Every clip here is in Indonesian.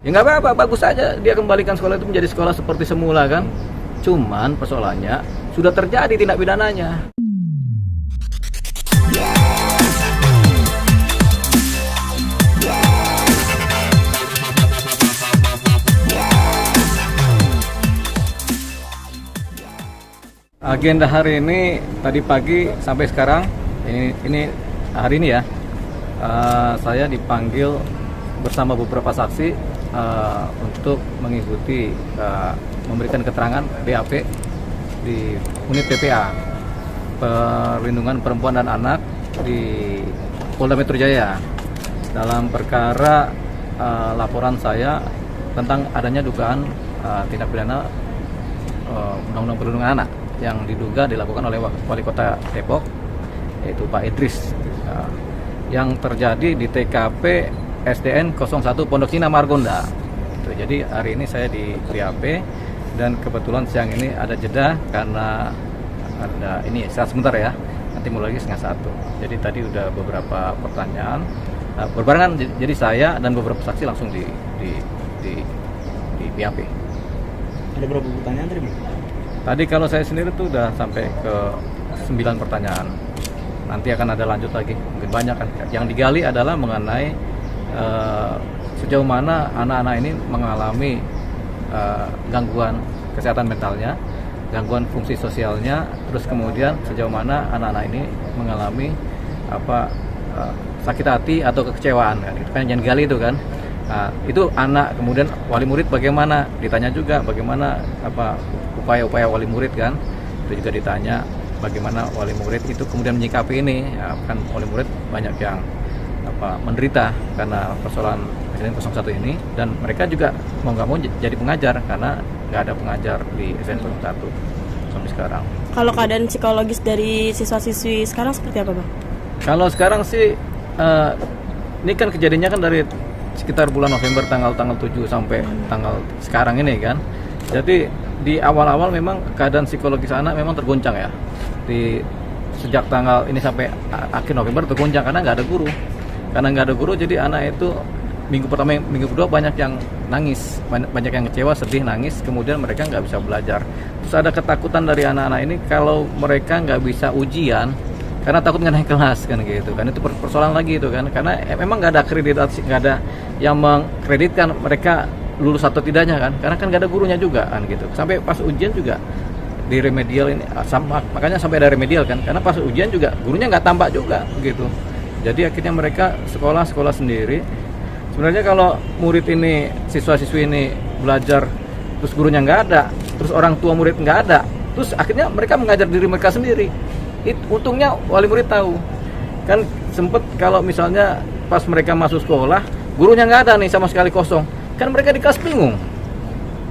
Ya nggak apa-apa, bagus aja dia kembalikan sekolah itu menjadi sekolah seperti semula kan. Cuman persoalannya sudah terjadi tindak pidananya. Agenda hari ini tadi pagi sampai sekarang ini hari ini ya, saya dipanggil bersama beberapa saksi untuk mengikuti memberikan keterangan BAP di unit PPA Perlindungan Perempuan dan Anak di Polda Metro Jaya dalam perkara laporan saya tentang adanya dugaan tindak pidana Undang-Undang Perlindungan Anak yang diduga dilakukan oleh Wali Kota Depok, yaitu Pak Idris, yang terjadi di TKP SDN 01 Pondok Cina Margonda. Jadi hari ini saya di BAP dan kebetulan siang ini ada jeda karena ada ini istirahat sebentar ya, nanti mulai lagi 12:30. Jadi tadi udah beberapa pertanyaan berbarengan, jadi saya dan beberapa saksi langsung di BAP. Ada berapa pertanyaan tadi? Tadi kalau saya sendiri tuh udah sampai ke 9 pertanyaan. Nanti akan ada lanjut lagi, mungkin banyak kan. Yang digali adalah mengenai sejauh mana anak-anak ini mengalami gangguan kesehatan mentalnya, gangguan fungsi sosialnya, terus kemudian sejauh mana anak-anak ini mengalami sakit hati atau kekecewaan kan. Itu kan yang digali itu kan. Nah, itu anak, kemudian wali murid bagaimana, ditanya juga bagaimana upaya-upaya wali murid kan, itu juga ditanya bagaimana wali murid itu kemudian menyikapi ini ya, kan wali murid banyak yang menderita karena persoalan SDN 01 ini, dan mereka juga mau nggak mau jadi pengajar karena nggak ada pengajar di SDN 01 sampai sekarang. Kalau keadaan psikologis dari siswa-siswi sekarang seperti apa, Bang? Kalau sekarang sih ini kan kejadiannya kan dari sekitar bulan November tanggal 7 sampai tanggal sekarang ini kan. Jadi di awal-awal memang keadaan psikologis anak memang tergoncang ya. Sejak tanggal ini sampai akhir November tergoncang karena nggak ada guru. Karena nggak ada guru, jadi anak itu minggu pertama, minggu kedua banyak yang nangis, banyak yang kecewa, sedih, nangis. Kemudian mereka nggak bisa belajar. Terus ada ketakutan dari anak-anak ini kalau mereka nggak bisa ujian karena takut nggak naik kelas kan gitu kan. Itu persoalan lagi itu kan, karena memang nggak ada akreditasi, nggak ada yang mengkreditkan mereka lulus atau tidaknya kan, karena kan nggak ada gurunya juga kan gitu. Sampai pas ujian juga di remedial ini makanya sampai ada remedial kan, karena pas ujian juga gurunya nggak tampak juga gitu. Jadi akhirnya mereka sekolah sendiri. Sebenarnya kalau murid ini, siswa-siswi ini belajar terus gurunya nggak ada, terus orang tua murid nggak ada, terus akhirnya mereka mengajar diri mereka sendiri. Untungnya wali murid tahu kan, sempet kalau misalnya pas mereka masuk sekolah gurunya nggak ada nih, sama sekali kosong kan, mereka di kelas bingung.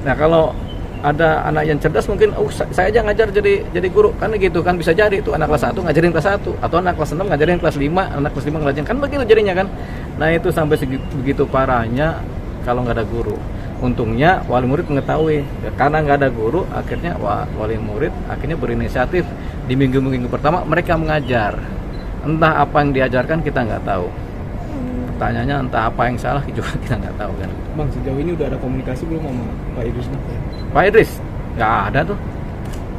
Nah kalau ada anak yang cerdas mungkin saya aja ngajar jadi guru kan gitu kan, bisa jadi itu anak kelas 1 ngajarin kelas 1 atau anak kelas 6 ngajarin kelas 5, anak kelas 5 ngajarin kan, begitu jadinya kan. Nah itu sampai begitu parahnya kalau nggak ada guru. Untungnya wali murid mengetahui ya, karena nggak ada guru akhirnya wali murid akhirnya berinisiatif di minggu-minggu pertama mereka mengajar. Entah apa yang diajarkan kita nggak tahu. Pertanyaannya entah apa yang salah juga kita nggak tahu kan. Bang, sejauh ini udah ada komunikasi belum sama Pak Idris? Pak Idris nggak ada tuh,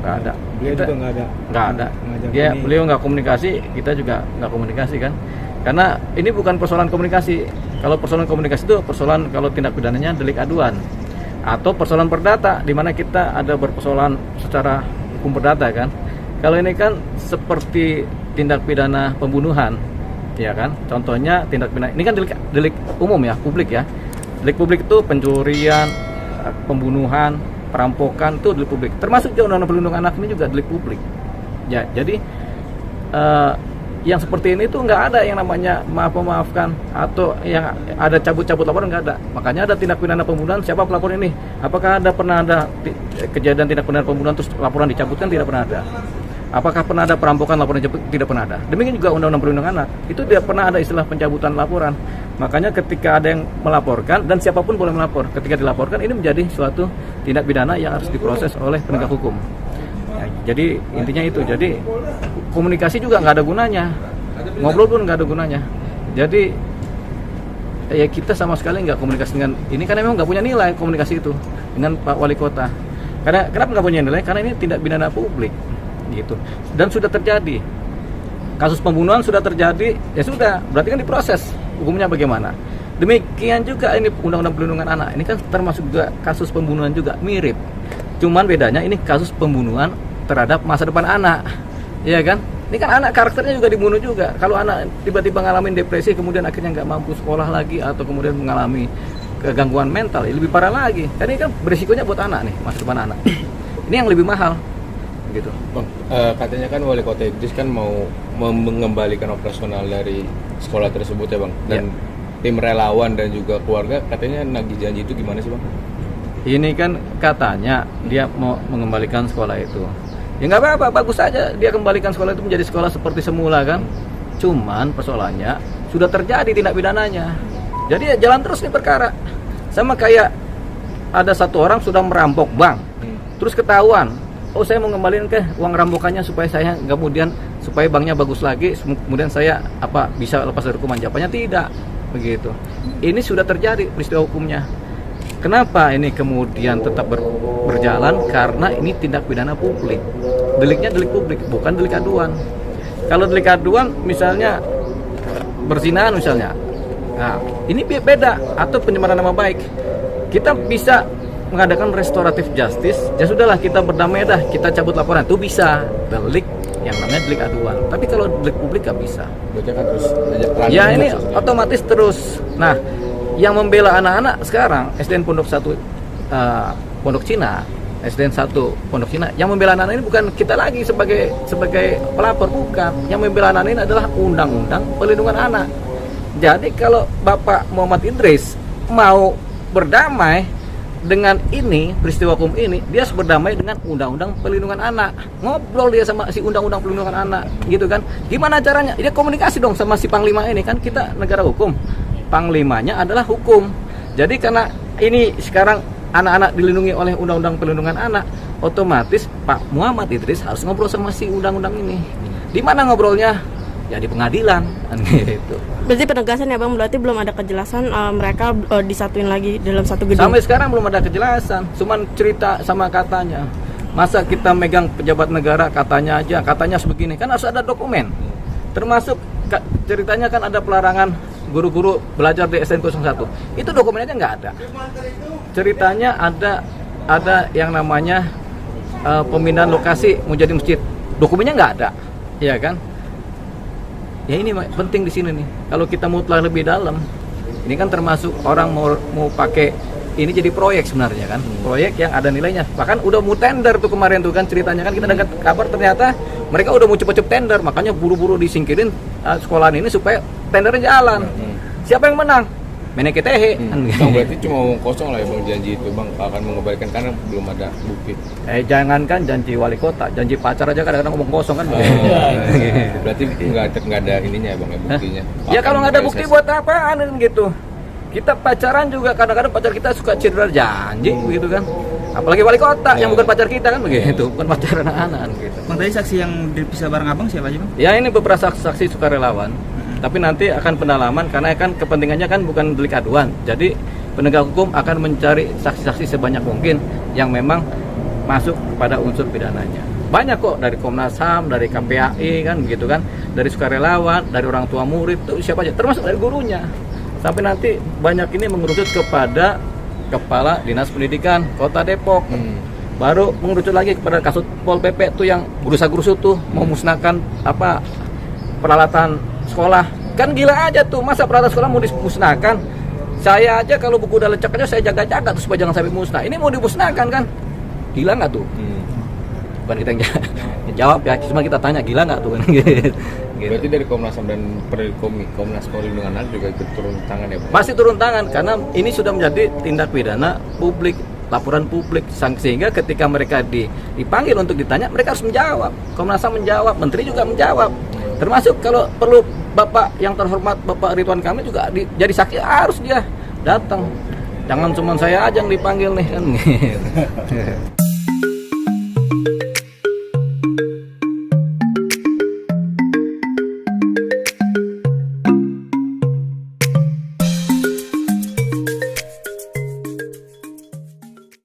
nggak ada. Beliau juga nggak ada. Beliau nggak komunikasi, kita juga nggak komunikasi kan. Karena ini bukan persoalan komunikasi. Kalau persoalan komunikasi itu persoalan kalau tindak pidananya delik aduan atau persoalan perdata, di mana kita ada berpersoalan secara hukum perdata kan. Kalau ini kan seperti tindak pidana pembunuhan, ya kan. Contohnya tindak pidana ini kan delik umum ya, publik ya. Delik publik itu pencurian, pembunuhan, perampokan itu delik publik. Termasuk juga Undang-Undang Perlindungan Anak ini juga delik publik. Ya, jadi yang seperti ini tuh nggak ada yang namanya maafkan atau yang ada cabut laporan, nggak ada. Makanya ada tindak pidana pembunuhan, siapa pelapor ini? Apakah pernah ada kejadian tindak pidana pembunuhan terus laporan dicabutkan? Tidak pernah ada. Apakah pernah ada perampokan laporan dicabut? Tidak pernah ada. Demikian juga Undang-Undang Perlindungan Anak, itu tidak pernah ada istilah pencabutan laporan. Makanya ketika ada yang melaporkan, dan siapapun boleh melapor, ketika dilaporkan ini menjadi suatu tindak pidana yang harus diproses oleh penegak hukum. Ya, jadi intinya itu. Jadi komunikasi juga nggak ada gunanya, ngobrol pun nggak ada gunanya. Jadi ya kita sama sekali nggak komunikasi dengan ini karena memang nggak punya nilai komunikasi itu dengan Pak Wali Kota. Karena kenapa nggak punya nilai? Karena ini tindak pidana publik gitu, dan sudah terjadi kasus pembunuhan sudah terjadi, ya sudah berarti kan diproses hukumnya bagaimana. Demikian juga ini Undang-Undang Perlindungan Anak, ini kan termasuk juga kasus pembunuhan juga mirip, cuman bedanya ini kasus pembunuhan terhadap masa depan anak, ya kan? Ini kan anak karakternya juga dibunuh juga. Kalau anak tiba-tiba ngalamin depresi kemudian akhirnya nggak mampu sekolah lagi atau kemudian mengalami gangguan mental, ya lebih parah lagi. Karena ini kan berisikonya buat anak nih, masa depan anak. Ini yang lebih mahal, gitu. Bang, katanya kan Wali Kota Idris kan mau mengembalikan operasional dari sekolah tersebut ya Bang. Dan tim relawan dan juga keluarga katanya nagih janji itu gimana sih Bang? Ini kan katanya dia mau mengembalikan sekolah itu. Ya nggak apa-apa, bagus saja dia kembalikan sekolah itu menjadi sekolah seperti semula kan. Cuman persoalannya sudah terjadi tindak pidananya. Jadi ya jalan terus nih perkara. Sama kayak ada satu orang sudah merampok bank, terus ketahuan, oh saya mau ngembaliin ke uang rampokannya supaya saya kemudian supaya banknya bagus lagi, kemudian saya bisa lepas dari hukuman. Jawabannya tidak begitu. Ini sudah terjadi peristiwa hukumnya. Kenapa ini kemudian tetap berjalan? Karena ini tindak pidana publik. Deliknya delik publik, bukan delik aduan. Kalau delik aduan misalnya berzinahan misalnya. Nah, ini beda, atau pencemaran nama baik. Kita bisa mengadakan restoratif justice. Ya sudahlah, kita berdamai dah, kita cabut laporan. Itu bisa delik yang namanya delik aduan. Tapi kalau delik publik nggak bisa. Berarti kan terus ya ini otomatis terus. Nah, yang membela anak-anak sekarang SDN Pondok 1 Pondok Cina, SDN 1 Pondok Cina, yang membela anak-anak ini bukan kita lagi sebagai pelapor, bukan. Yang membela anak ini adalah Undang-Undang Perlindungan Anak. Jadi kalau Bapak Muhammad Idris mau berdamai dengan ini peristiwa hukum ini, dia harus berdamai dengan Undang-Undang Perlindungan Anak. Ngobrol dia sama si Undang-Undang Perlindungan Anak, gitu kan? Gimana caranya? Dia komunikasi dong sama si Panglima ini, kan kita negara hukum. Panglimanya adalah hukum. Jadi karena ini sekarang anak-anak dilindungi oleh Undang-Undang Perlindungan Anak, otomatis Pak Muhammad Idris harus ngobrol sama si undang-undang ini. Di mana ngobrolnya? Ya di pengadilan, kan gitu. Berarti penegasan ya Bang, berarti belum ada kejelasan mereka disatuin lagi dalam satu gedung. Sampai sekarang belum ada kejelasan, cuman cerita sama katanya. Masa kita megang pejabat negara katanya aja, katanya sebegini, kan harus ada dokumen. Termasuk ceritanya kan ada pelarangan guru-guru belajar di SDN 01. Itu dokumennya nggak ada. Ceritanya ada yang namanya pemindahan lokasi mau jadi masjid. Dokumennya nggak ada, ya kan? Ya ini penting di sini nih. Kalau kita mau telah lebih dalam, ini kan termasuk orang mau pakai ini jadi proyek sebenarnya kan, proyek yang ada nilainya. Bahkan udah mau tender tuh kemarin tuh kan ceritanya kan, kita dengar kabar ternyata mereka udah mau cepet-cepet tender, makanya buru-buru disingkirin sekolahan ini supaya tendernya jalan. Siapa yang menang? Meneketehe. Bang, berarti cuma ngomong kosong lah ya Bang, janji itu Bang akan mengembalikan karena belum ada bukti. Jangankan janji wali kota, janji pacar aja kadang-kadang ngomong kosong kan. Berarti nggak ada ininya ya Bang, ya buktinya. Ya kalau nggak ada bukti buat apaan gitu. Kita pacaran juga kadang-kadang pacar kita suka cedera janji begitu kan. Apalagi wali kota yang bukan pacar kita kan begitu, bukan pacar anak-anak gitu. Bang, tadi saksi yang dipisah bareng abang siapa aja Bang? Ya ini beberapa saksi sukarelawan. Tapi nanti akan pendalaman karena kan kepentingannya kan bukan delik aduan. Jadi penegak hukum akan mencari saksi-saksi sebanyak mungkin yang memang masuk pada unsur pidananya. Banyak kok, dari Komnas HAM, dari KPAI kan begitu kan, dari sukarelawan, dari orang tua murid tuh siapa aja, termasuk dari gurunya. Sampai nanti banyak ini mengerucut kepada Kepala Dinas Pendidikan Kota Depok. Baru mengerucut lagi kepada kasus Pol PP tuh yang berusaha-gerusut tuh mau musnahkan peralatan sekolah. Kan gila aja tuh, masa peralatan sekolah mau dimusnahkan? Saya aja kalau buku udah lecek aja saya jaga-jaga tuh supaya jangan sampai musnah. Ini mau dimusnahkan kan? Gila nggak tuh? Bukan kita yang jawab ya, cuma kita tanya gila nggak tuh? Gitu. Berarti dari Komnas HAM dan Komnas Perlindungan Anak juga ikut turun tangan ya Bang? Pasti turun tangan karena ini sudah menjadi tindak pidana publik, laporan publik, sehingga ketika mereka dipanggil untuk ditanya, mereka harus menjawab. Komnas HAM menjawab, Menteri juga menjawab. Termasuk kalau perlu Bapak yang terhormat Bapak Ridwan Kamil juga jadi saksi, harus dia datang. Jangan cuma saya aja yang dipanggil nih kan.